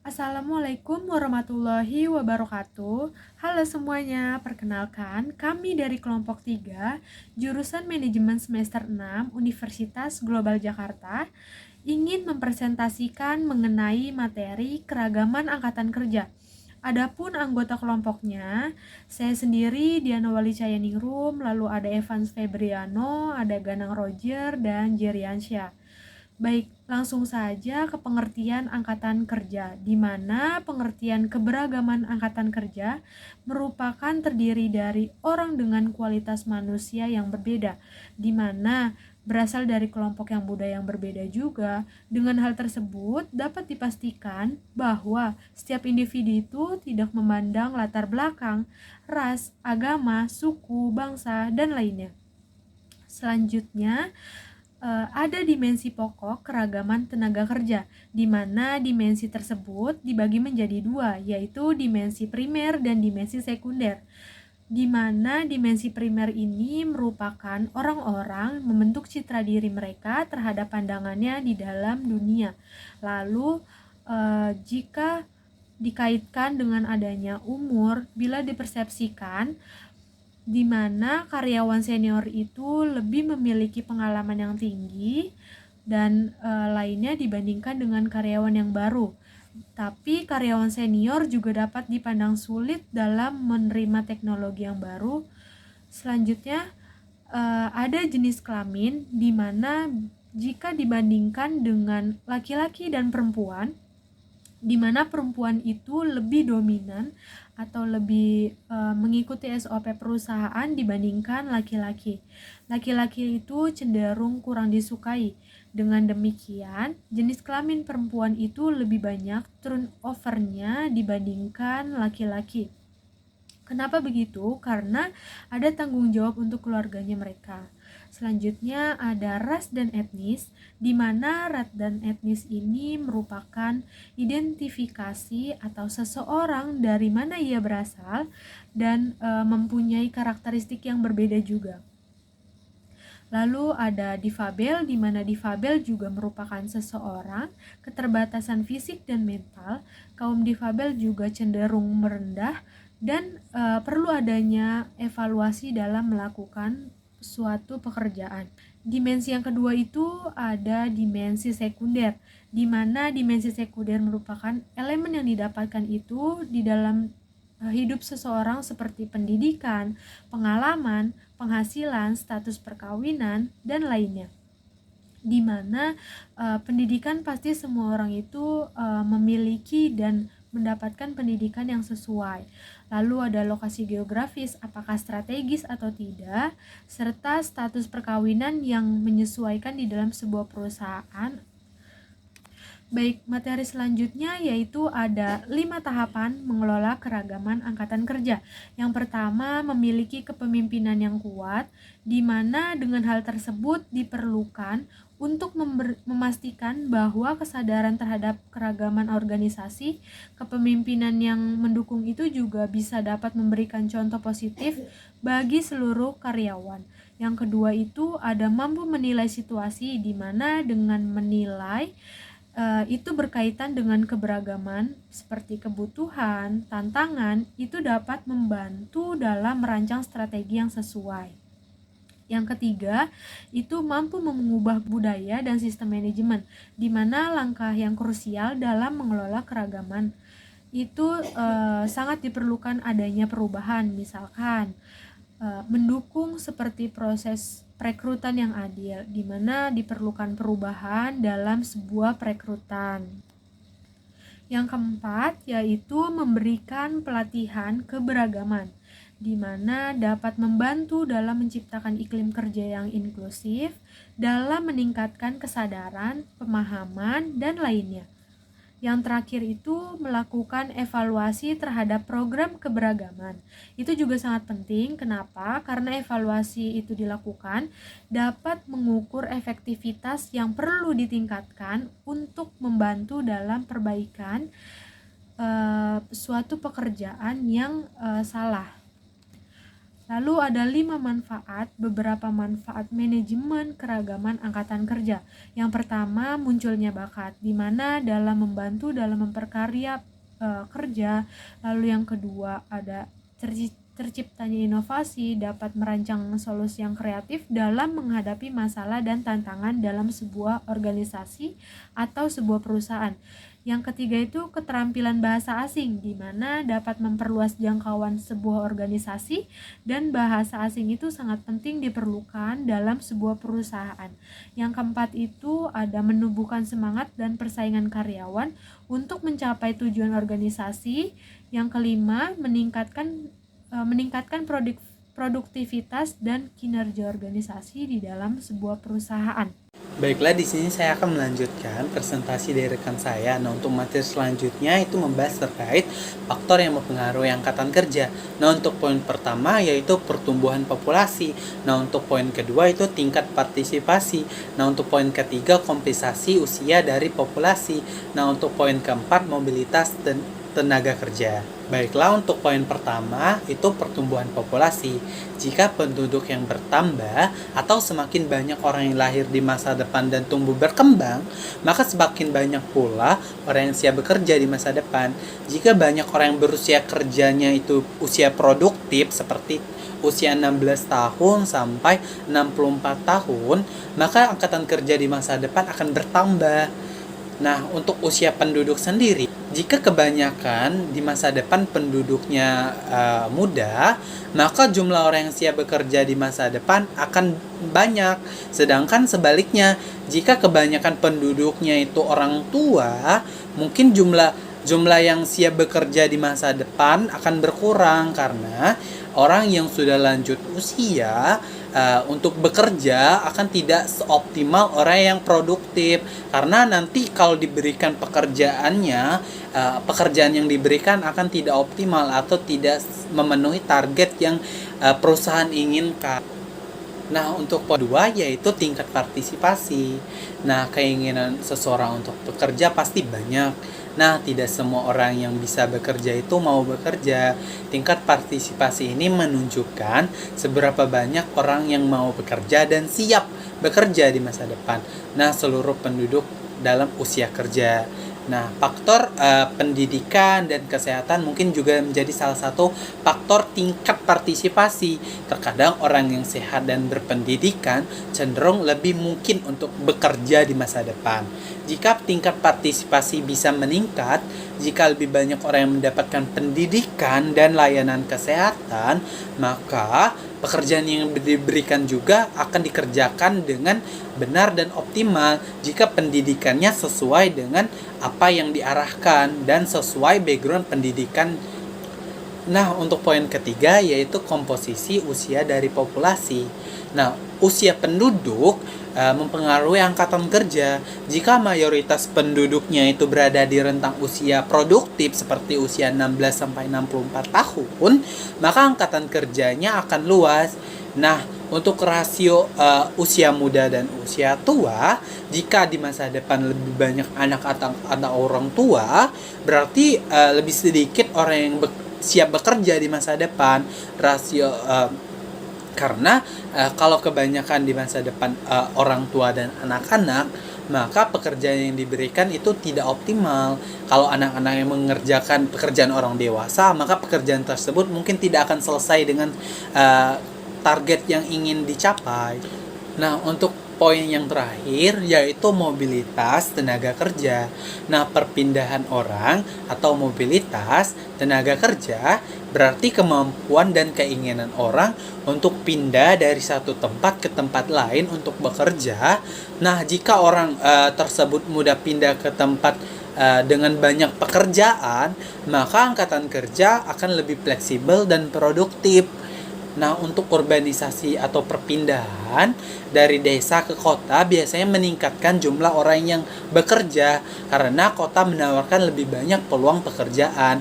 Assalamualaikum warahmatullahi wabarakatuh. Halo semuanya, perkenalkan kami dari kelompok 3, jurusan Manajemen semester 6, Universitas Global Jakarta, ingin mempresentasikan mengenai materi keragaman angkatan kerja. Adapun anggota kelompoknya, saya sendiri Diana Wali Cayaningrum, lalu ada Evans Febriano, ada Ganang Roger, dan Jeriansyah. Baik, langsung saja ke pengertian angkatan kerja, di mana pengertian keberagaman angkatan kerja merupakan terdiri dari orang dengan kualitas manusia yang berbeda, di mana berasal dari kelompok yang budaya yang berbeda juga. Dengan hal tersebut, dapat dipastikan bahwa setiap individu itu tidak memandang latar belakang, ras, agama, suku, bangsa, dan lainnya. Selanjutnya, ada dimensi pokok keragaman tenaga kerja, di mana dimensi tersebut dibagi menjadi dua, yaitu dimensi primer dan dimensi sekunder. Di mana dimensi primer ini merupakan orang-orang membentuk citra diri mereka terhadap pandangannya di dalam dunia. Lalu, jika dikaitkan dengan adanya umur, bila dipersepsikan di mana karyawan senior itu lebih memiliki pengalaman yang tinggi dan lainnya dibandingkan dengan karyawan yang baru. Tapi karyawan senior juga dapat dipandang sulit dalam menerima teknologi yang baru. Selanjutnya, ada jenis kelamin di mana jika dibandingkan dengan laki-laki dan perempuan, di mana perempuan itu lebih dominan atau lebih mengikuti SOP perusahaan dibandingkan laki-laki. Laki-laki itu cenderung kurang disukai. Dengan demikian, jenis kelamin perempuan itu lebih banyak turnover-nya dibandingkan laki-laki. Kenapa begitu? Karena ada tanggung jawab untuk keluarganya mereka. Selanjutnya ada ras dan etnis, di mana ras dan etnis ini merupakan identifikasi atau seseorang dari mana ia berasal dan mempunyai karakteristik yang berbeda juga. Lalu ada difabel, di mana difabel juga merupakan seseorang keterbatasan fisik dan mental. Kaum difabel juga cenderung merendah dan perlu adanya evaluasi dalam melakukan suatu pekerjaan. Dimensi yang kedua itu ada dimensi sekunder, di mana dimensi sekunder merupakan elemen yang didapatkan itu di dalam hidup seseorang seperti pendidikan, pengalaman, penghasilan, status perkawinan, dan lainnya. Di mana pendidikan pasti semua orang itu memiliki dan mendapatkan pendidikan yang sesuai. Lalu ada lokasi geografis, apakah strategis atau tidak, serta status perkawinan yang menyesuaikan di dalam sebuah perusahaan. Baik, materi selanjutnya yaitu ada 5 tahapan mengelola keragaman angkatan kerja. Yang pertama, memiliki kepemimpinan yang kuat, di mana dengan hal tersebut diperlukan untuk memastikan bahwa kesadaran terhadap keragaman organisasi, kepemimpinan yang mendukung itu juga bisa dapat memberikan contoh positif bagi seluruh karyawan. Yang kedua itu ada mampu menilai situasi, di mana dengan menilai itu berkaitan dengan keberagaman seperti kebutuhan, tantangan, itu dapat membantu dalam merancang strategi yang sesuai. Yang ketiga, itu mampu mengubah budaya dan sistem manajemen, di mana langkah yang krusial dalam mengelola keragaman itu sangat diperlukan adanya perubahan, misalkan mendukung seperti proses perekrutan yang adil, di mana diperlukan perubahan dalam sebuah perekrutan. Yang keempat, yaitu memberikan pelatihan keberagaman, di mana dapat membantu dalam menciptakan iklim kerja yang inklusif, dalam meningkatkan kesadaran, pemahaman, dan lainnya. Yang terakhir itu melakukan evaluasi terhadap program keberagaman. Itu juga sangat penting. Kenapa? Karena evaluasi itu dilakukan dapat mengukur efektivitas yang perlu ditingkatkan untuk membantu dalam perbaikan suatu pekerjaan yang salah. Lalu ada 5 manfaat, beberapa manfaat manajemen keragaman angkatan kerja. Yang pertama, munculnya bakat, di mana dalam membantu dalam memperkarya kerja. Lalu yang kedua, ada terciptanya inovasi, dapat merancang solusi yang kreatif dalam menghadapi masalah dan tantangan dalam sebuah organisasi atau sebuah perusahaan. Yang ketiga itu keterampilan bahasa asing, di mana dapat memperluas jangkauan sebuah organisasi dan bahasa asing itu sangat penting diperlukan dalam sebuah perusahaan. Yang keempat itu ada menumbuhkan semangat dan persaingan karyawan untuk mencapai tujuan organisasi. Yang kelima, meningkatkan produktivitas dan kinerja organisasi di dalam sebuah perusahaan. Baiklah, di sini saya akan melanjutkan presentasi dari rekan saya. Nah, untuk materi selanjutnya itu membahas terkait faktor yang mempengaruhi angkatan kerja. Nah, untuk poin pertama yaitu pertumbuhan populasi. Nah, untuk poin kedua itu tingkat partisipasi. Nah, untuk poin ketiga kompensasi usia dari populasi. Nah, untuk poin keempat mobilitas dan tenaga kerja. Baiklah, untuk poin pertama itu pertumbuhan populasi. Jika penduduk yang bertambah atau semakin banyak orang yang lahir di masa depan dan tumbuh berkembang, maka semakin banyak pula orang yang siap bekerja di masa depan. Jika banyak orang yang berusia kerjanya itu usia produktif seperti usia 16 tahun sampai 64 tahun, maka angkatan kerja di masa depan akan bertambah. Nah, untuk usia penduduk sendiri, jika kebanyakan di masa depan penduduknya muda, maka jumlah orang yang siap bekerja di masa depan akan banyak. Sedangkan sebaliknya, jika kebanyakan penduduknya itu orang tua, mungkin jumlah yang siap bekerja di masa depan akan berkurang karena orang yang sudah lanjut usia untuk bekerja akan tidak seoptimal orang yang produktif, karena nanti kalau diberikan pekerjaan yang diberikan akan tidak optimal atau tidak memenuhi target yang perusahaan inginkan. Nah, untuk poin kedua yaitu tingkat partisipasi. Nah, keinginan seseorang untuk bekerja pasti banyak. Nah, tidak semua orang yang bisa bekerja itu mau bekerja. Tingkat partisipasi ini menunjukkan seberapa banyak orang yang mau bekerja dan siap bekerja di masa depan. Nah, seluruh penduduk dalam usia kerja. Nah, faktor pendidikan dan kesehatan mungkin juga menjadi salah satu faktor tingkat partisipasi. Terkadang orang yang sehat dan berpendidikan cenderung lebih mungkin untuk bekerja di masa depan. Jika tingkat partisipasi bisa meningkat, jika lebih banyak orang yang mendapatkan pendidikan dan layanan kesehatan, maka pekerjaan yang diberikan juga akan dikerjakan dengan benar dan optimal jika pendidikannya sesuai dengan apa yang diarahkan dan sesuai background pendidikan. Nah, untuk poin ketiga yaitu komposisi usia dari populasi. Nah, usia penduduk mempengaruhi angkatan kerja. Jika mayoritas penduduknya itu berada di rentang usia produktif seperti usia 16 sampai 64 tahun, maka angkatan kerjanya akan luas. Nah, untuk rasio usia muda dan usia tua, jika di masa depan lebih banyak anak atau orang tua, berarti lebih sedikit orang yang siap bekerja di masa depan. Rasio karena kalau kebanyakan di masa depan orang tua dan anak-anak, maka pekerjaan yang diberikan itu tidak optimal. Kalau anak-anak yang mengerjakan pekerjaan orang dewasa, maka pekerjaan tersebut mungkin tidak akan selesai dengan target yang ingin dicapai. Nah, untuk poin yang terakhir yaitu mobilitas tenaga kerja. Nah, perpindahan orang atau mobilitas tenaga kerja berarti kemampuan dan keinginan orang untuk pindah dari satu tempat ke tempat lain untuk bekerja. Nah, jika orang tersebut mudah pindah ke tempat dengan banyak pekerjaan, maka angkatan kerja akan lebih fleksibel dan produktif. Nah, untuk urbanisasi atau perpindahan dari desa ke kota biasanya meningkatkan jumlah orang yang bekerja karena kota menawarkan lebih banyak peluang pekerjaan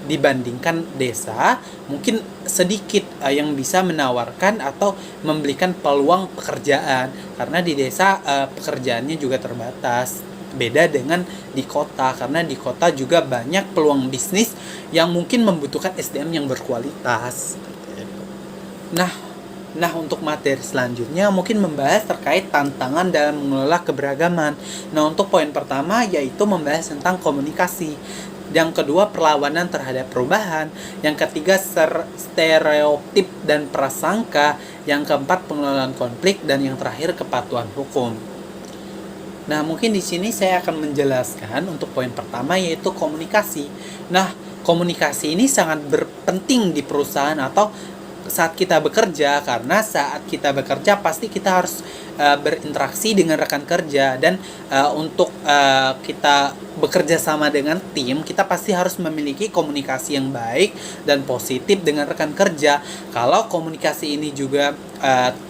dibandingkan desa. Mungkin sedikit yang bisa menawarkan atau memberikan peluang pekerjaan karena di desa pekerjaannya juga terbatas. Beda dengan di kota, karena di kota juga banyak peluang bisnis yang mungkin membutuhkan SDM yang berkualitas. Nah, untuk materi selanjutnya mungkin membahas terkait tantangan dalam mengelola keberagaman. Nah, untuk poin pertama yaitu membahas tentang komunikasi. Yang kedua, perlawanan terhadap perubahan. Yang ketiga, stereotip dan prasangka. Yang keempat, pengelolaan konflik. Dan yang terakhir, kepatuhan hukum. Nah, mungkin di sini saya akan menjelaskan untuk poin pertama yaitu komunikasi. Nah, komunikasi ini sangat berpenting di perusahaan atau saat kita bekerja, karena saat kita bekerja pasti kita harus berinteraksi dengan rekan kerja, dan untuk kita bekerja sama dengan tim, kita pasti harus memiliki komunikasi yang baik dan positif dengan rekan kerja. Kalau komunikasi ini juga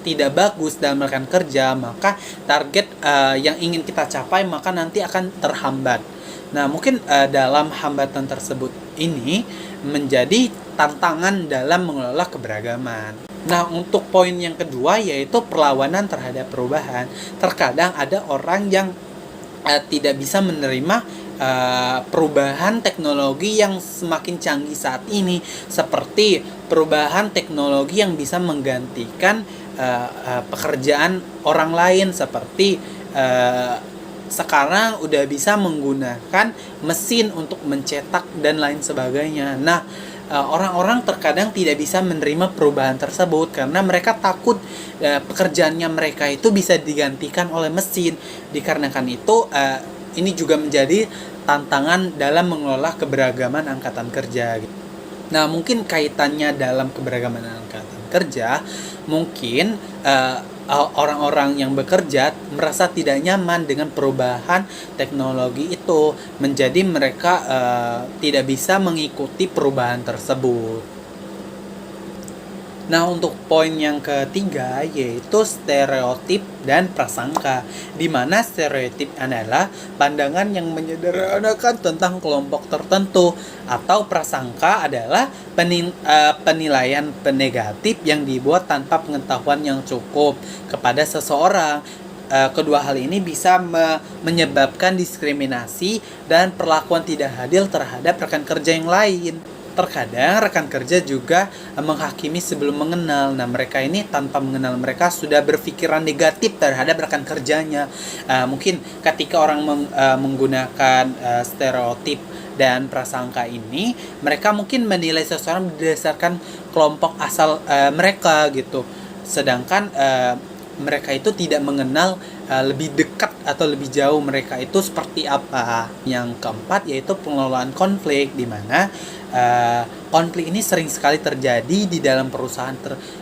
tidak bagus dalam rekan kerja, maka target yang ingin kita capai maka nanti akan terhambat. Nah, mungkin dalam hambatan tersebut ini menjadi tantangan dalam mengelola keberagaman. Nah, untuk poin yang kedua yaitu perlawanan terhadap perubahan. Terkadang ada orang yang tidak bisa menerima perubahan teknologi yang semakin canggih saat ini, seperti perubahan teknologi yang bisa menggantikan pekerjaan orang lain, seperti sekarang udah bisa menggunakan mesin untuk mencetak dan lain sebagainya. Nah, orang-orang terkadang tidak bisa menerima perubahan tersebut karena mereka takut pekerjaannya mereka itu bisa digantikan oleh mesin. Dikarenakan itu, ini juga menjadi tantangan dalam mengelola keberagaman angkatan kerja. Nah, mungkin kaitannya dalam keberagaman angkatan kerja, mungkin orang-orang yang bekerja merasa tidak nyaman dengan perubahan teknologi itu, menjadi mereka tidak bisa mengikuti perubahan tersebut. Nah, untuk poin yang ketiga yaitu stereotip dan prasangka, di mana stereotip adalah pandangan yang menyederhanakan tentang kelompok tertentu, atau prasangka adalah penilaian negatif yang dibuat tanpa pengetahuan yang cukup kepada seseorang. Kedua hal ini bisa menyebabkan diskriminasi dan perlakuan tidak adil terhadap rekan kerja yang lain. Terkadang rekan kerja juga menghakimi sebelum mengenal. Nah, mereka ini tanpa mengenal mereka sudah berpikiran negatif terhadap rekan kerjanya. Mungkin ketika orang menggunakan stereotip dan prasangka ini, mereka mungkin menilai seseorang berdasarkan kelompok asal mereka gitu. Sedangkan mereka itu tidak mengenal lebih dekat atau lebih jauh mereka itu seperti apa. Yang keempat yaitu pengelolaan konflik, di mana konflik ini sering sekali terjadi di dalam perusahaan.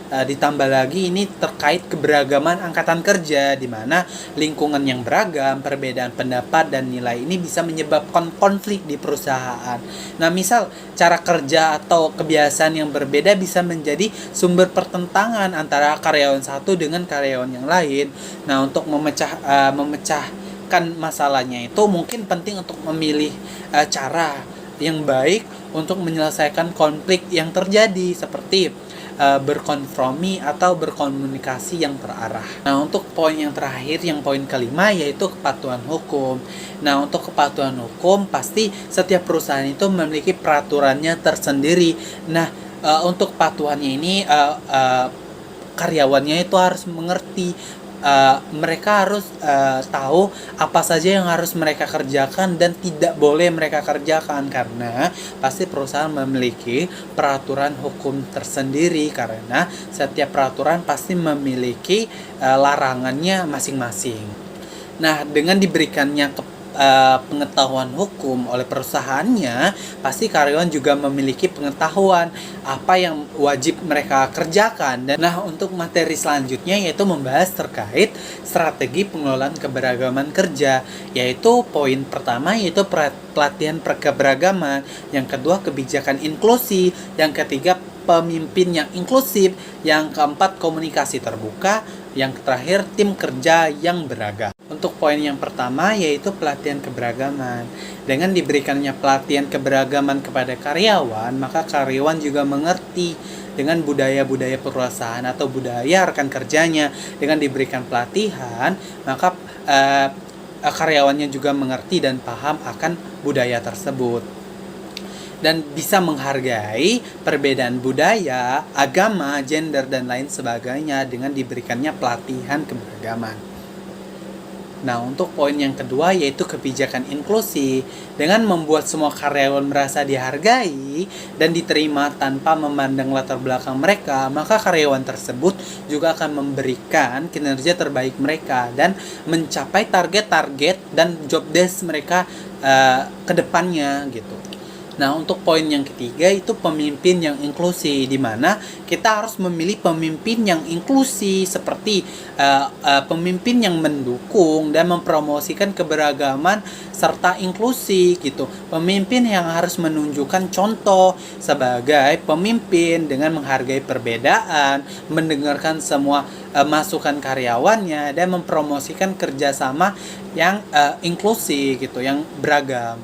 Ditambah lagi ini terkait keberagaman angkatan kerja, di mana lingkungan yang beragam, perbedaan pendapat dan nilai ini bisa menyebabkan konflik di perusahaan. Nah, misal cara kerja atau kebiasaan yang berbeda bisa menjadi sumber pertentangan antara karyawan satu dengan karyawan yang lain. Nah, untuk memecahkan masalahnya itu mungkin penting untuk memilih cara yang baik untuk menyelesaikan konflik yang terjadi, seperti berkompromi atau berkomunikasi yang terarah. Nah, untuk poin yang terakhir, yang poin kelima, yaitu kepatuhan hukum. Nah, untuk kepatuhan hukum, pasti setiap perusahaan itu memiliki peraturannya tersendiri. Nah, untuk kepatuhannya ini karyawannya itu harus mengerti. Mereka harus tahu apa saja yang harus mereka kerjakan dan tidak boleh mereka kerjakan, karena pasti perusahaan memiliki peraturan hukum tersendiri, karena setiap peraturan pasti memiliki larangannya masing-masing. Nah, dengan diberikannya pengetahuan hukum oleh perusahaannya, pasti karyawan juga memiliki pengetahuan apa yang wajib mereka kerjakan. Dan nah, untuk materi selanjutnya yaitu membahas terkait strategi pengelolaan keberagaman kerja, yaitu poin pertama yaitu pelatihan keberagaman, yang kedua kebijakan inklusi, yang ketiga pemimpin yang inklusif, yang keempat komunikasi terbuka, yang terakhir tim kerja yang beragam. Untuk poin yang pertama yaitu pelatihan keberagaman. Dengan diberikannya pelatihan keberagaman kepada karyawan, maka karyawan juga mengerti dengan budaya-budaya perusahaan atau budaya rekan kerjanya. Dengan diberikan pelatihan, maka karyawannya juga mengerti dan paham akan budaya tersebut. dan bisa menghargai perbedaan budaya, agama, gender, dan lain sebagainya dengan diberikannya pelatihan keberagaman. Nah, untuk poin yang kedua yaitu kebijakan inklusi. Dengan membuat semua karyawan merasa dihargai dan diterima tanpa memandang latar belakang mereka, maka karyawan tersebut juga akan memberikan kinerja terbaik mereka dan mencapai target-target dan job desk mereka ke depannya gitu. Nah, untuk poin yang ketiga itu pemimpin yang inklusi, di mana kita harus memilih pemimpin yang inklusi seperti pemimpin yang mendukung dan mempromosikan keberagaman serta inklusi gitu. Pemimpin yang harus menunjukkan contoh sebagai pemimpin dengan menghargai perbedaan, mendengarkan semua masukan karyawannya dan mempromosikan kerjasama yang inklusi gitu, yang beragam.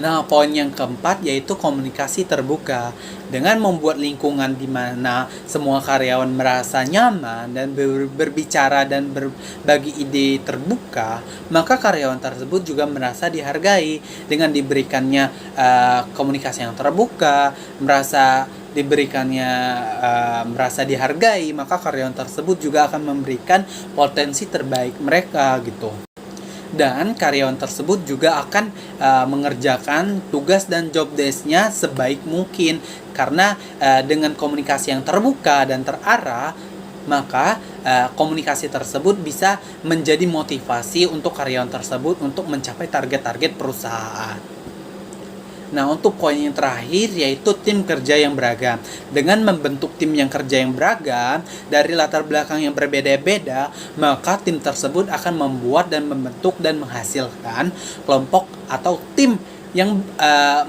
Nah, poin yang keempat yaitu komunikasi terbuka. Dengan membuat lingkungan di mana semua karyawan merasa nyaman dan berbicara dan berbagi ide terbuka, maka karyawan tersebut juga merasa dihargai dengan diberikannya komunikasi yang terbuka, merasa dihargai, maka karyawan tersebut juga akan memberikan potensi terbaik mereka gitu. Dan karyawan tersebut juga akan mengerjakan tugas dan job desk-nya sebaik mungkin karena dengan komunikasi yang terbuka dan terarah, maka komunikasi tersebut bisa menjadi motivasi untuk karyawan tersebut untuk mencapai target-target perusahaan. Nah, untuk poin yang terakhir yaitu tim kerja yang beragam. Dengan membentuk tim yang kerja yang beragam dari latar belakang yang berbeda-beda, maka tim tersebut akan membuat dan membentuk dan menghasilkan kelompok atau tim yang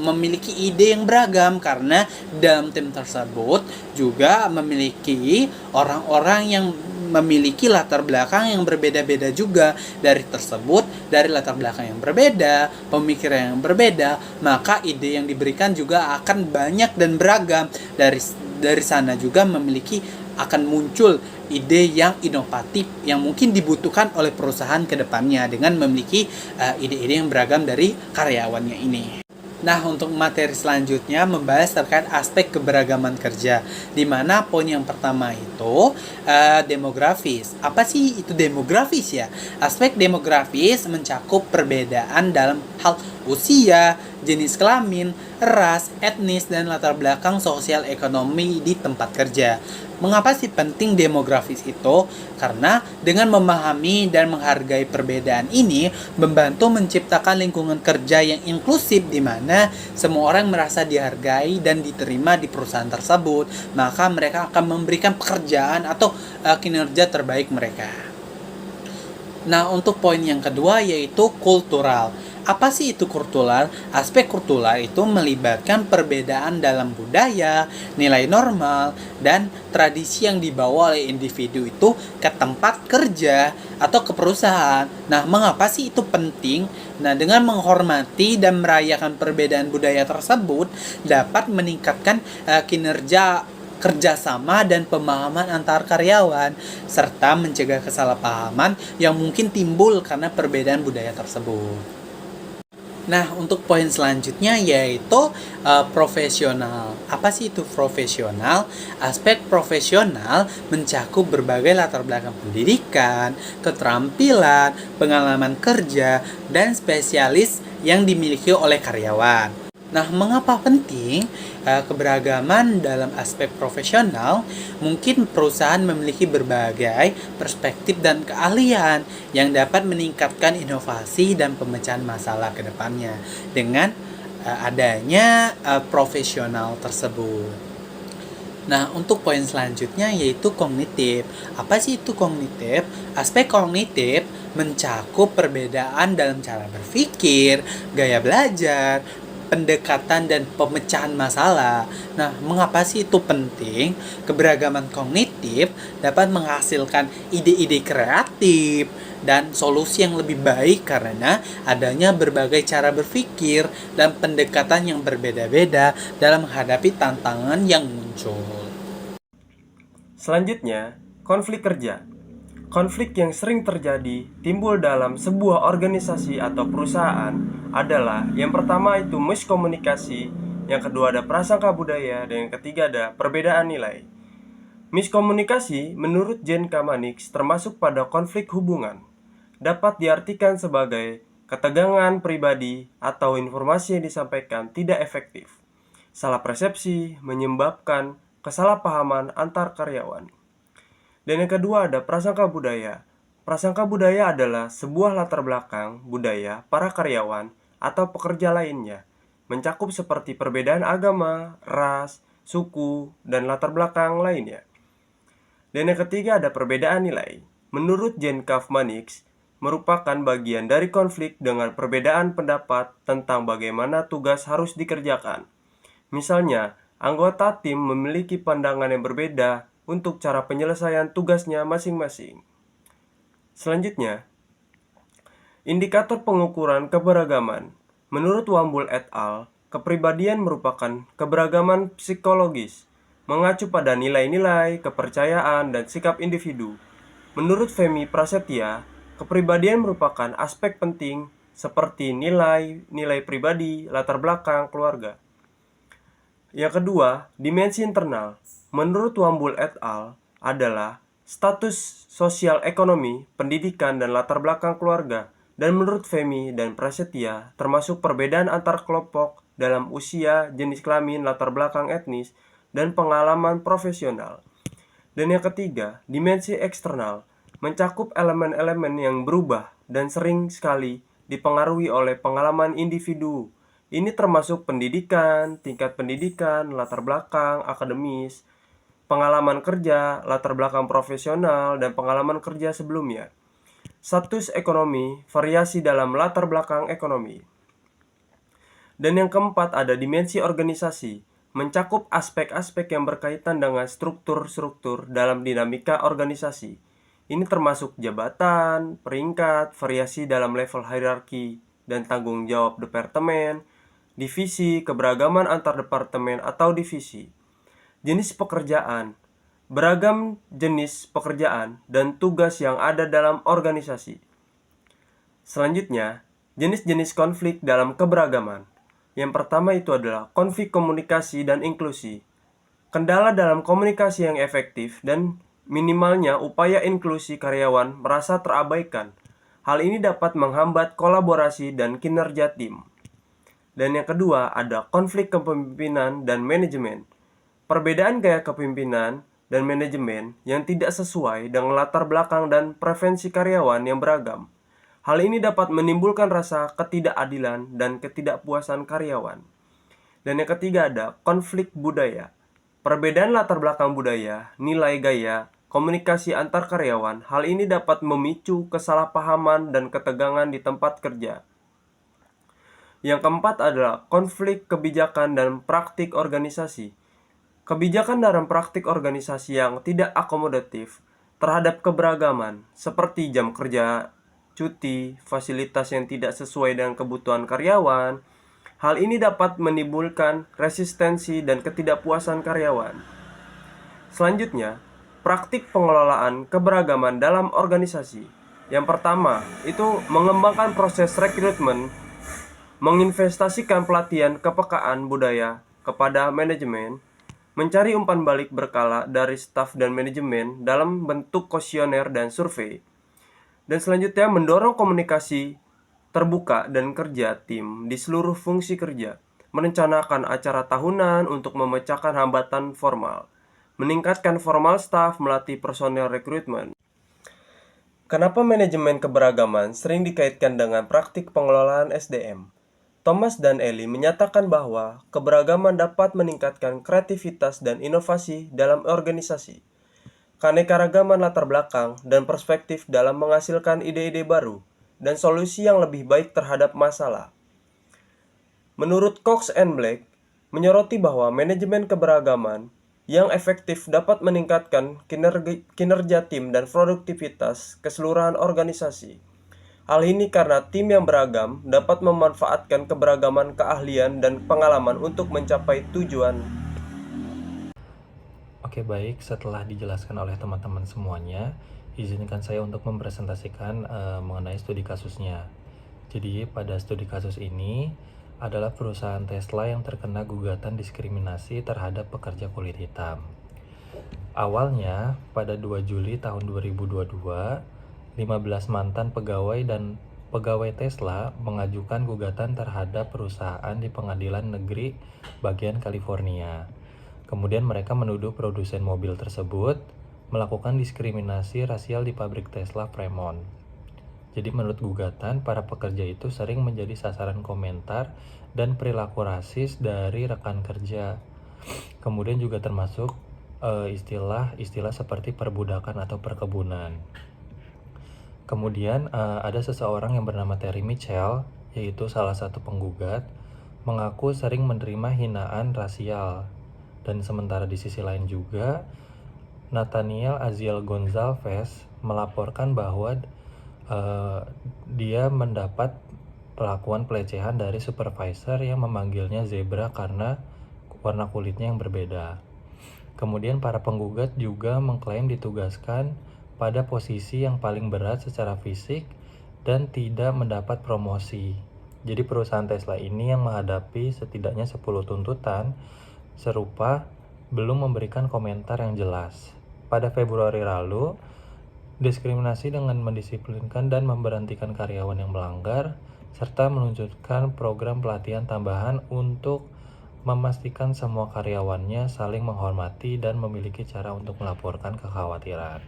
memiliki ide yang beragam, karena dalam tim tersebut juga memiliki orang-orang yang memiliki latar belakang yang berbeda-beda juga. Dari latar belakang yang berbeda, pemikiran yang berbeda, maka ide yang diberikan juga akan banyak dan beragam. Dari sana juga akan muncul ide yang inovatif yang mungkin dibutuhkan oleh perusahaan ke depannya dengan memiliki ide-ide yang beragam dari karyawannya ini. Nah, untuk materi selanjutnya membahas terkait aspek keberagaman kerja, di mana poin yang pertama itu demografis. Apa sih itu demografis ya? Aspek demografis mencakup perbedaan dalam hal usia, jenis kelamin, ras, etnis, dan latar belakang sosial ekonomi di tempat kerja. Mengapa sih penting demografis itu? Karena dengan memahami dan menghargai perbedaan ini, membantu menciptakan lingkungan kerja yang inklusif di mana semua orang merasa dihargai dan diterima di perusahaan tersebut. Maka mereka akan memberikan pekerjaan atau kinerja terbaik mereka. Nah, untuk poin yang kedua yaitu kultural. Apa sih itu kultural? Aspek kultural itu melibatkan perbedaan dalam budaya, nilai normal, dan tradisi yang dibawa oleh individu itu ke tempat kerja atau ke perusahaan. Nah, mengapa sih itu penting? Nah, dengan menghormati dan merayakan perbedaan budaya tersebut dapat meningkatkan kinerja kerjasama dan pemahaman antar karyawan, serta mencegah kesalahpahaman yang mungkin timbul karena perbedaan budaya tersebut. Nah, untuk poin selanjutnya yaitu profesional. Apa sih itu profesional? Aspek profesional mencakup berbagai latar belakang pendidikan, keterampilan, pengalaman kerja, dan spesialis yang dimiliki oleh karyawan. Nah, mengapa penting keberagaman dalam aspek profesional? Mungkin perusahaan memiliki berbagai perspektif dan keahlian yang dapat meningkatkan inovasi dan pemecahan masalah ke depannya dengan adanya profesional tersebut. Nah, untuk poin selanjutnya yaitu kognitif. Apa sih itu kognitif? Aspek kognitif mencakup perbedaan dalam cara berpikir, gaya belajar, pendekatan dan pemecahan masalah. Nah, mengapa sih itu penting? Keberagaman kognitif dapat menghasilkan ide-ide kreatif dan solusi yang lebih baik karena adanya berbagai cara berpikir dan pendekatan yang berbeda-beda dalam menghadapi tantangan yang muncul. Selanjutnya, konflik kerja. Konflik yang sering terjadi timbul dalam sebuah organisasi atau perusahaan adalah yang pertama itu miskomunikasi, yang kedua ada prasangka budaya, dan yang ketiga ada perbedaan nilai. Miskomunikasi menurut Jane Kamanix termasuk pada konflik hubungan. Dapat diartikan sebagai ketegangan pribadi atau informasi yang disampaikan tidak efektif. Salah persepsi menyebabkan kesalahpahaman antar karyawan. Dan yang kedua ada prasangka budaya. Prasangka budaya adalah sebuah latar belakang budaya para karyawan atau pekerja lainnya, mencakup seperti perbedaan agama, ras, suku, dan latar belakang lainnya. Dan yang ketiga ada perbedaan nilai. Menurut Jane Kaufmanix, merupakan bagian dari konflik dengan perbedaan pendapat tentang bagaimana tugas harus dikerjakan. Misalnya, anggota tim memiliki pandangan yang berbeda untuk cara penyelesaian tugasnya masing-masing. Selanjutnya, indikator pengukuran keberagaman. Menurut Wambul et al., kepribadian merupakan keberagaman psikologis, mengacu pada nilai-nilai, kepercayaan, dan sikap individu. Menurut Femi Prasetya, kepribadian merupakan aspek penting seperti nilai pribadi, latar belakang, keluarga. Yang kedua, dimensi internal. Menurut Wambul et al. adalah status sosial ekonomi, pendidikan, dan latar belakang keluarga. Dan menurut Femi dan Prasetya, termasuk perbedaan antar kelompok dalam usia, jenis kelamin, latar belakang etnis, dan pengalaman profesional. Dan yang ketiga, dimensi eksternal, mencakup elemen-elemen yang berubah dan sering sekali dipengaruhi oleh pengalaman individu. Ini termasuk pendidikan, tingkat pendidikan, latar belakang akademis, pengalaman kerja, latar belakang profesional, dan pengalaman kerja sebelumnya. Status ekonomi, variasi dalam latar belakang ekonomi. Dan yang keempat ada dimensi organisasi, mencakup aspek-aspek yang berkaitan dengan struktur-struktur dalam dinamika organisasi. Ini termasuk jabatan, peringkat, variasi dalam level hierarki, dan tanggung jawab departemen, divisi, keberagaman antar departemen atau divisi. Jenis pekerjaan, beragam jenis pekerjaan dan tugas yang ada dalam organisasi. Selanjutnya, jenis-jenis konflik dalam keberagaman. Yang pertama itu adalah konflik komunikasi dan inklusi. Kendala dalam komunikasi yang efektif dan minimalnya upaya inklusi karyawan merasa terabaikan. Hal ini dapat menghambat kolaborasi dan kinerja tim. Dan yang kedua ada konflik kepemimpinan dan manajemen. Perbedaan gaya kepemimpinan dan manajemen yang tidak sesuai dengan latar belakang dan preferensi karyawan yang beragam. Hal ini dapat menimbulkan rasa ketidakadilan dan ketidakpuasan karyawan. Dan yang ketiga ada konflik budaya. Perbedaan latar belakang budaya, nilai gaya, komunikasi antar karyawan, hal ini dapat memicu kesalahpahaman dan ketegangan di tempat kerja. Yang keempat adalah konflik kebijakan dan praktik organisasi. Kebijakan dalam praktik organisasi yang tidak akomodatif terhadap keberagaman, seperti jam kerja, cuti, fasilitas yang tidak sesuai dengan kebutuhan karyawan. Hal ini dapat menimbulkan resistensi dan ketidakpuasan karyawan. Selanjutnya, praktik pengelolaan keberagaman dalam organisasi. Yang pertama, itu mengembangkan proses rekrutmen, menginvestasikan pelatihan kepekaan budaya kepada manajemen, mencari umpan balik berkala dari staf dan manajemen dalam bentuk kuesioner dan survei. Dan selanjutnya mendorong komunikasi terbuka dan kerja tim di seluruh fungsi kerja, merencanakan acara tahunan untuk memecahkan hambatan formal, meningkatkan formal staff, melatih personel rekrutmen. Kenapa manajemen keberagaman sering dikaitkan dengan praktik pengelolaan SDM? Thomas dan Ellie menyatakan bahwa keberagaman dapat meningkatkan kreativitas dan inovasi dalam organisasi. Keanekaragaman latar belakang dan perspektif dalam menghasilkan ide-ide baru dan solusi yang lebih baik terhadap masalah. Menurut Cox and Black, menyoroti bahwa manajemen keberagaman yang efektif dapat meningkatkan kinerja tim dan produktivitas keseluruhan organisasi. Hal ini karena tim yang beragam dapat memanfaatkan keberagaman keahlian dan pengalaman untuk mencapai tujuan. Oke, baik, setelah dijelaskan oleh teman-teman semuanya, Izinkan saya untuk mempresentasikan mengenai studi kasusnya. Jadi pada studi kasus ini adalah perusahaan Tesla yang terkena gugatan diskriminasi terhadap pekerja kulit hitam. Awalnya, pada 2 Juli tahun 2022, 15 mantan pegawai dan pegawai Tesla mengajukan gugatan terhadap perusahaan di Pengadilan Negeri bagian California. Kemudian mereka menuduh produsen mobil tersebut melakukan diskriminasi rasial di pabrik Tesla Fremont. Jadi menurut gugatan, para pekerja itu sering menjadi sasaran komentar dan perilaku rasis dari rekan kerja. Kemudian juga termasuk istilah-istilah seperti perbudakan atau perkebunan. Kemudian ada seseorang yang bernama Terry Mitchell, yaitu salah satu penggugat, mengaku sering menerima hinaan rasial. Dan sementara di sisi lain juga, Nathaniel Aziel Gonzalez melaporkan bahwa dia mendapat perlakuan pelecehan dari supervisor yang memanggilnya zebra karena warna kulitnya yang berbeda. Kemudian para penggugat juga mengklaim ditugaskan pada posisi yang paling berat secara fisik dan tidak mendapat promosi. Jadi perusahaan Tesla ini yang menghadapi setidaknya 10 tuntutan serupa belum memberikan komentar yang jelas. Pada Februari lalu, diskriminasi dengan mendisiplinkan dan memberhentikan karyawan yang melanggar, serta meluncurkan program pelatihan tambahan untuk memastikan semua karyawannya saling menghormati dan memiliki cara untuk melaporkan kekhawatiran.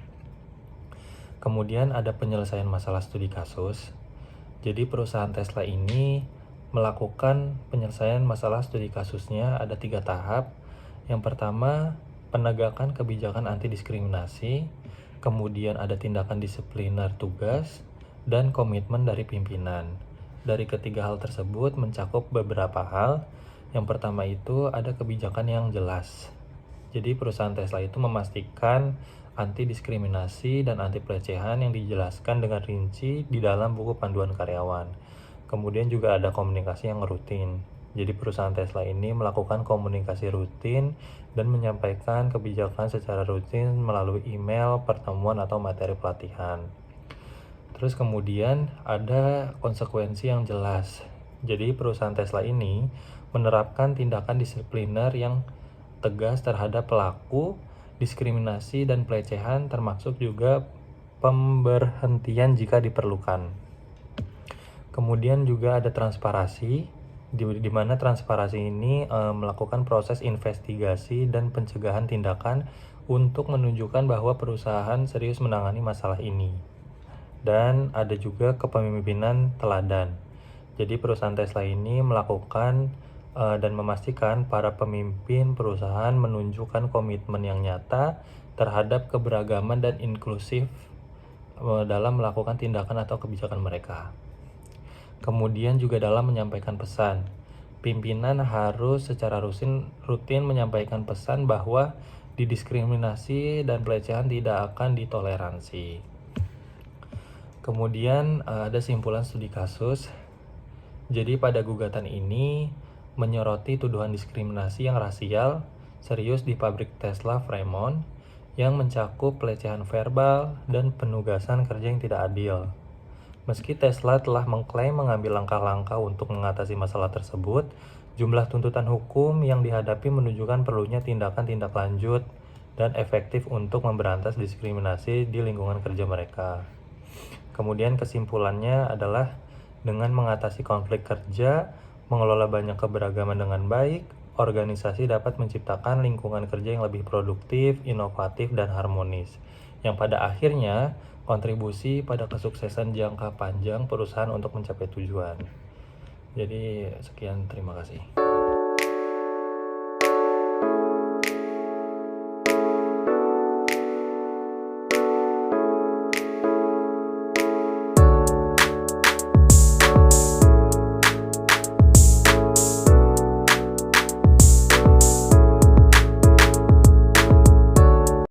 Kemudian ada penyelesaian masalah studi kasus. Jadi perusahaan Tesla ini melakukan penyelesaian masalah studi kasusnya ada 3 tahap. Yang pertama, penegakan kebijakan anti diskriminasi. Kemudian ada tindakan disipliner tugas, dan komitmen dari pimpinan. Dari ketiga hal tersebut mencakup beberapa hal. Yang pertama itu ada kebijakan yang jelas. Jadi perusahaan Tesla itu memastikan anti diskriminasi dan anti pelecehan yang dijelaskan dengan rinci di dalam buku panduan karyawan. Kemudian juga ada komunikasi yang rutin. Jadi perusahaan Tesla ini melakukan komunikasi rutin dan menyampaikan kebijakan secara rutin melalui email, pertemuan, atau materi pelatihan. Terus kemudian ada konsekuensi yang jelas. Jadi perusahaan Tesla ini menerapkan tindakan disipliner yang tegas terhadap pelaku diskriminasi dan pelecehan, termasuk juga pemberhentian jika diperlukan. Kemudian juga ada transparansi, di mana transparansi ini melakukan proses investigasi dan pencegahan tindakan untuk menunjukkan bahwa perusahaan serius menangani masalah ini. Dan ada juga kepemimpinan teladan. Jadi perusahaan Tesla ini melakukan dan memastikan para pemimpin perusahaan menunjukkan komitmen yang nyata terhadap keberagaman dan inklusif dalam melakukan tindakan atau kebijakan mereka. Kemudian juga dalam menyampaikan pesan, pimpinan harus secara rutin menyampaikan pesan bahwa didiskriminasi dan pelecehan tidak akan ditoleransi. Kemudian ada simpulan studi kasus. Jadi pada gugatan ini menyoroti tuduhan diskriminasi yang rasial serius di pabrik Tesla Fremont yang mencakup pelecehan verbal dan penugasan kerja yang tidak adil. Meski Tesla telah mengklaim mengambil langkah-langkah untuk mengatasi masalah tersebut, jumlah tuntutan hukum yang dihadapi menunjukkan perlunya tindakan-tindak lanjut dan efektif untuk memberantas diskriminasi di lingkungan kerja mereka. Kemudian kesimpulannya adalah dengan mengatasi konflik kerja, mengelola banyak keberagaman dengan baik, organisasi dapat menciptakan lingkungan kerja yang lebih produktif, inovatif, dan harmonis, yang pada akhirnya kontribusi pada kesuksesan jangka panjang perusahaan untuk mencapai tujuan. Jadi sekian, terima kasih.